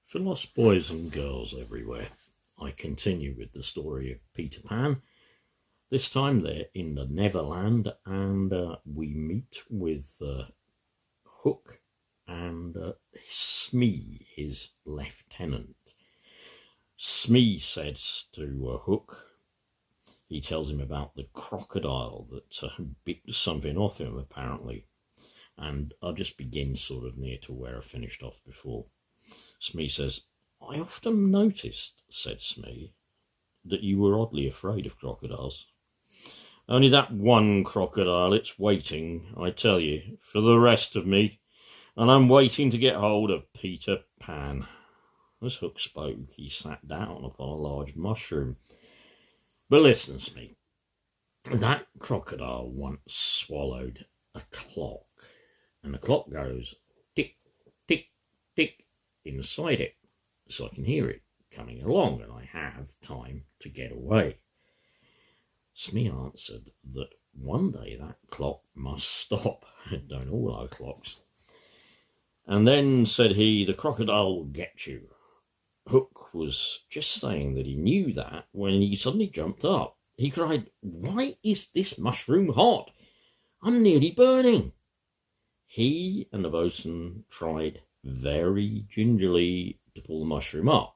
For lost boys and girls everywhere, I continue with the story of Peter Pan. This time they're in the Neverland, and we meet with Hook and Smee, his lieutenant. Smee says to Hook, he tells him about the crocodile that bit something off him, apparently. And I'll just begin sort of near to where I finished off before. Smee says, I often noticed, said Smee, that you were oddly afraid of crocodiles. Only that one crocodile, it's waiting, I tell you, for the rest of me, and I'm waiting to get hold of Peter Pan. As Hook spoke, he sat down upon a large mushroom. But listen, Smee, that crocodile once swallowed a clock, and the clock goes tick, tick, tick inside it, so I can hear it coming along, and I have time to get away. Smee answered that one day that clock must stop. Don't all our clocks. And then, said he, the crocodile will get you. Hook was just saying that he knew that when he suddenly jumped up. He cried, Why is this mushroom hot? I'm nearly burning. He and the boatswain tried very gingerly to pull the mushroom up,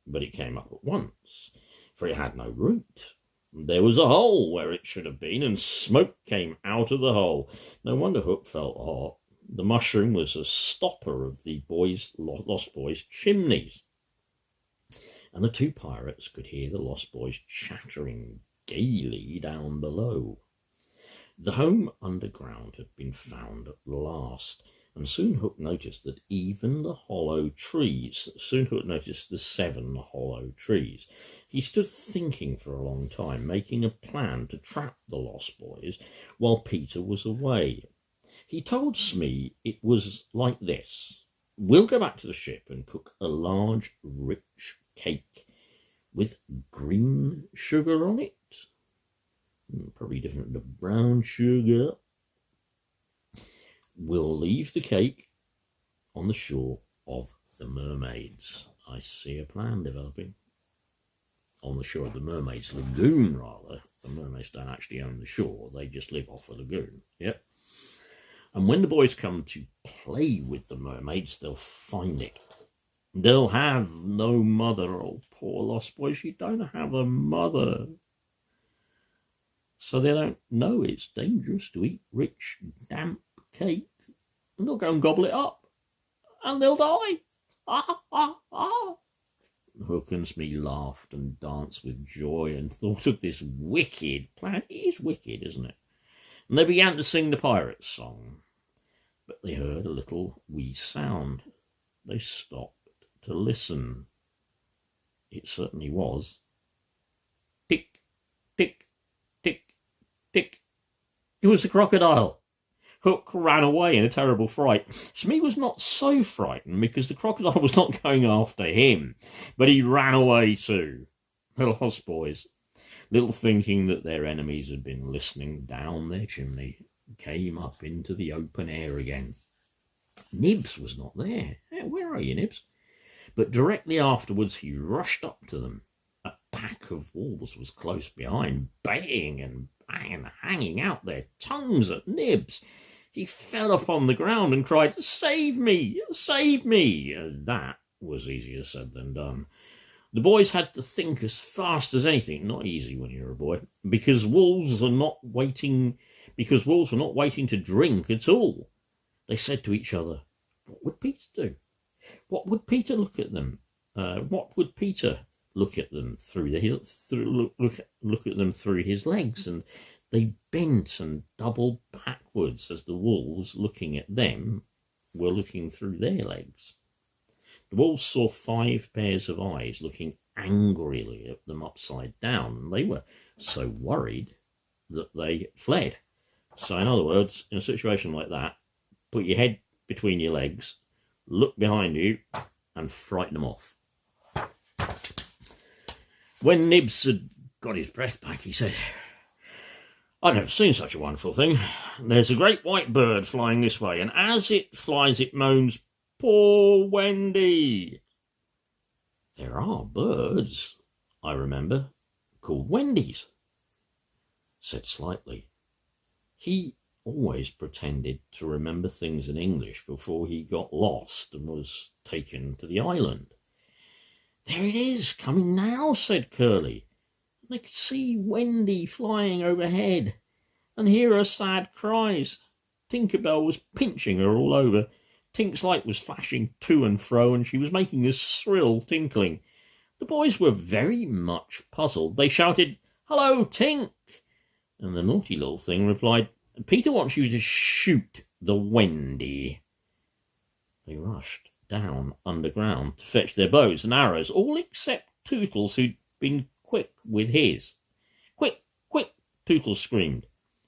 but it came up at once, for it had no root. There was a hole where it should have been, and smoke came out of the hole. No wonder Hook felt hot. The mushroom was a stopper of the lost boys' chimneys. And the two pirates could hear the lost boys chattering gaily down below. The home underground had been found at last, and soon Hook noticed that even the the 7 hollow trees. He stood thinking for a long time, making a plan to trap the lost boys while Peter was away. He told Smee it was like this. We'll go back to the ship and cook a large, rich cake with green sugar on it. Probably different to brown sugar. We'll leave the cake on the shore of the mermaids. I see a plan developing. On the shore of the mermaids' lagoon, rather. The mermaids don't actually own the shore. They just live off a lagoon. Yep. And when the boys come to play with the mermaids, they'll find it. They'll have no mother. Oh, poor lost boys, you don't have a mother. So they don't know it's dangerous to eat rich, damp cake. And they'll go and gobble it up. And they'll die. Ah, ah, ah. Hook and Smee laughed and danced with joy and thought of this wicked plan. It is wicked, isn't it? And they began to sing the pirate's song. But they heard a little wee sound. They stopped to listen. It certainly was. Tick, tick, tick, tick. It was the crocodile. Hook ran away in a terrible fright. Smee was not so frightened because the crocodile was not going after him, but he ran away too. The lost boys, little thinking that their enemies had been listening down their chimney, came up into the open air again. Nibs was not there. Hey, where are you, Nibs? But directly afterwards he rushed up to them. A pack of wolves was close behind, baying and hanging out their tongues at Nibs. He fell upon the ground and cried, Save me! Save me! That was easier said than done. The boys had to think as fast as anything. Not easy when you're a boy, because wolves were not waiting to drink at all. They said to each other, What would Peter do? What would Peter look at them? What would Peter look at them through look at them through his legs? And they bent and doubled backwards as the wolves, looking at them, were looking through their legs. The wolves saw 5 pairs of eyes looking angrily at them upside down, and they were so worried that they fled. So in other words, in a situation like that, put your head between your legs, look behind you, and frighten them off. When Nibs had got his breath back, he said, I've never seen such a wonderful thing. There's a great white bird flying this way, and as it flies, it moans, Poor Wendy. There are birds, I remember, called Wendy's, said Slightly. He always pretended to remember things in English before he got lost and was taken to the island. There it is, coming now, said Curly. They could see Wendy flying overhead and hear her sad cries. Tinkerbell was pinching her all over. Tink's light was flashing to and fro, and she was making a shrill tinkling. The boys were very much puzzled. They shouted, "Hello, Tink!" And the naughty little thing replied, "Peter wants you to shoot the Wendy." They rushed down underground to fetch their bows and arrows, all except Tootles, who'd been quick with his. "Quick, quick!" Tootles screamed.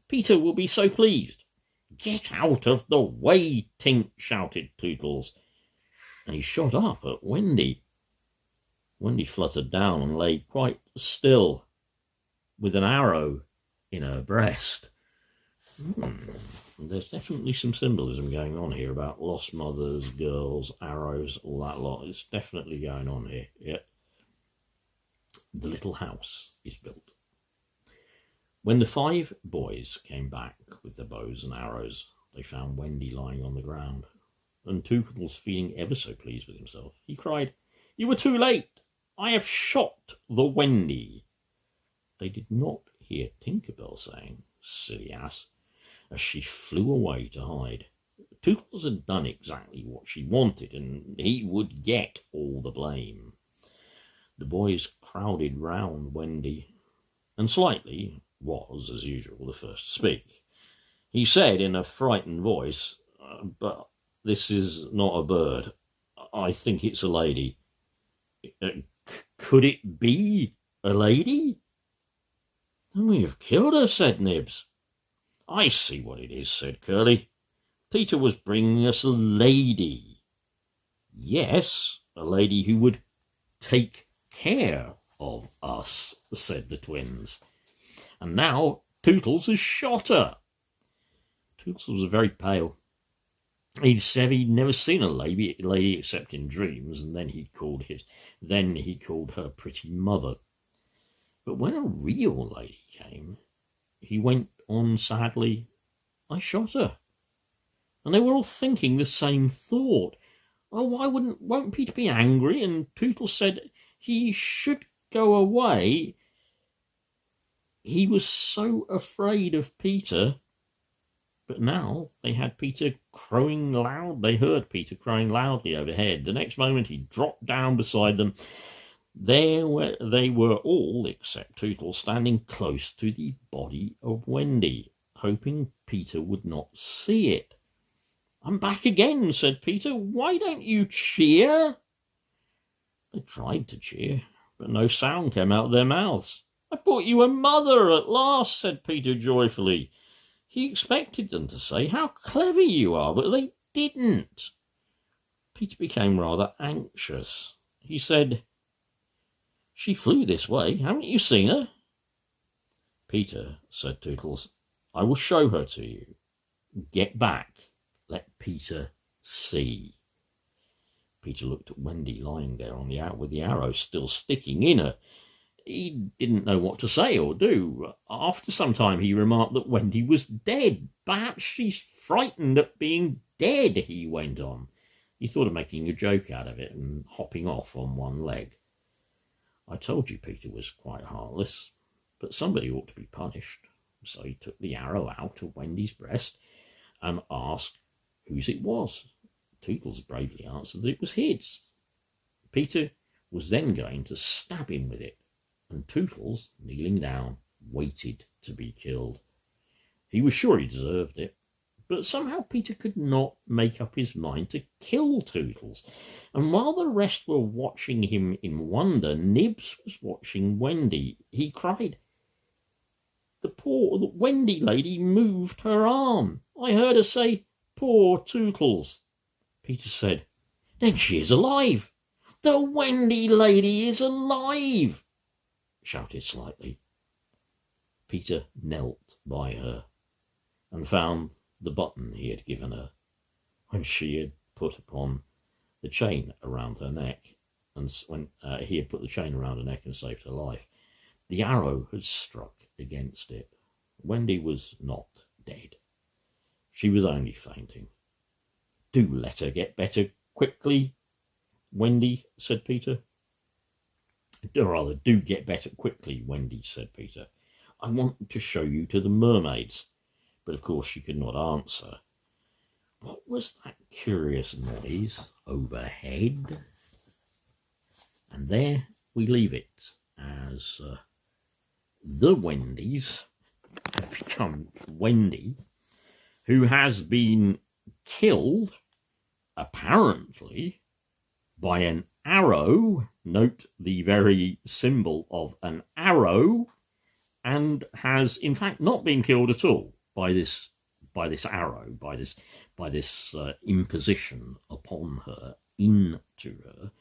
"Peter will be so pleased." "Get out of the way, Tink!" shouted Tootles, and he shot up at Wendy. Wendy fluttered down and lay quite still, with an arrow in her breast. There's definitely some symbolism going on here about lost mothers, girls, arrows, all that lot. It's definitely going on here. Yeah. The little house is built. When the 5 boys came back with their bows and arrows, they found Wendy lying on the ground, and Tootles feeling ever so pleased with himself. He cried, "You were too late! I have shot the Wendy." They did not hear Tinkerbell saying, "Silly ass," as she flew away to hide. Tootles had done exactly what she wanted, and he would get all the blame. The boys crowded round Wendy, and Slightly was, as usual, the first to speak. He said in a frightened voice, "But this is not a bird. I think it's a lady." "Could it be a lady?" "Then we have killed her," said Nibs. "I see what it is," said Curly. "Peter was bringing us a lady." "Yes, a lady who would take care of us," said the twins. "And now Tootles has shot her." Tootles was very pale. He'd said he'd never seen a lady except in dreams, and then he called her pretty mother. But when a real lady came, he went on sadly, "I shot her." And they were all thinking the same thought. "Oh, won't Peter be angry?" And Tootles said he should go away. He was so afraid of Peter. But now they had Peter crowing loud. They heard Peter crowing loudly overhead. The next moment he dropped down beside them. They were all, except Tootles, standing close to the body of Wendy, hoping Peter would not see it. "I'm back again," said Peter. "Why don't you cheer?" They tried to cheer, but no sound came out of their mouths. "I brought you a mother at last," said Peter joyfully. He expected them to say, "How clever you are," but they didn't. Peter became rather anxious. He said, "She flew this way. Haven't you seen her?" "Peter," said Tootles, "I will show her to you. Get back. Let Peter see." Peter looked at Wendy lying there on the with the arrow still sticking in her. He didn't know what to say or do. After some time he remarked that Wendy was dead. "Perhaps she's frightened at being dead," he went on. He thought of making a joke out of it and hopping off on one leg. "I told you Peter was quite heartless, but somebody ought to be punished." So he took the arrow out of Wendy's breast and asked whose it was. Tootles bravely answered that it was his. Peter was then going to stab him with it, and Tootles, kneeling down, waited to be killed. He was sure he deserved it, but somehow Peter could not make up his mind to kill Tootles. And while the rest were watching him in wonder, Nibs was watching Wendy. He cried, "The Wendy lady moved her arm. I heard her say, 'Poor Tootles.'" Peter said, "Then she is alive. The Wendy lady is alive," shouted Slightly. Peter knelt by her and found the button he had given her when she had put upon the chain around her neck. and when he had put the chain around her neck and saved her life, the arrow had struck against it. Wendy was not dead. She was only fainting. "Do let her get better quickly, Wendy," said Peter. "Or rather, do get better quickly, Wendy," said Peter. "I want to show you to the mermaids." But of course she could not answer. What was that curious noise overhead? And there we leave it, as the Wendys have become Wendy, who has been killed, apparently, by an arrow. Note the very symbol of an arrow, and has in fact not been killed at all by this arrow, by this imposition upon her, into her.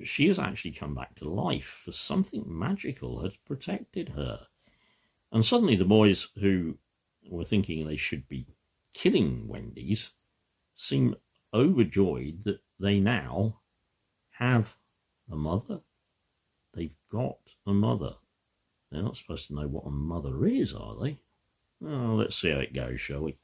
She has actually come back to life, for something magical has protected her. And suddenly the boys, who were thinking they should be killing Wendy's, seem overjoyed that they now have a mother. They've got a mother. They're not supposed to know what a mother is, are they? Well, let's see how it goes, shall we?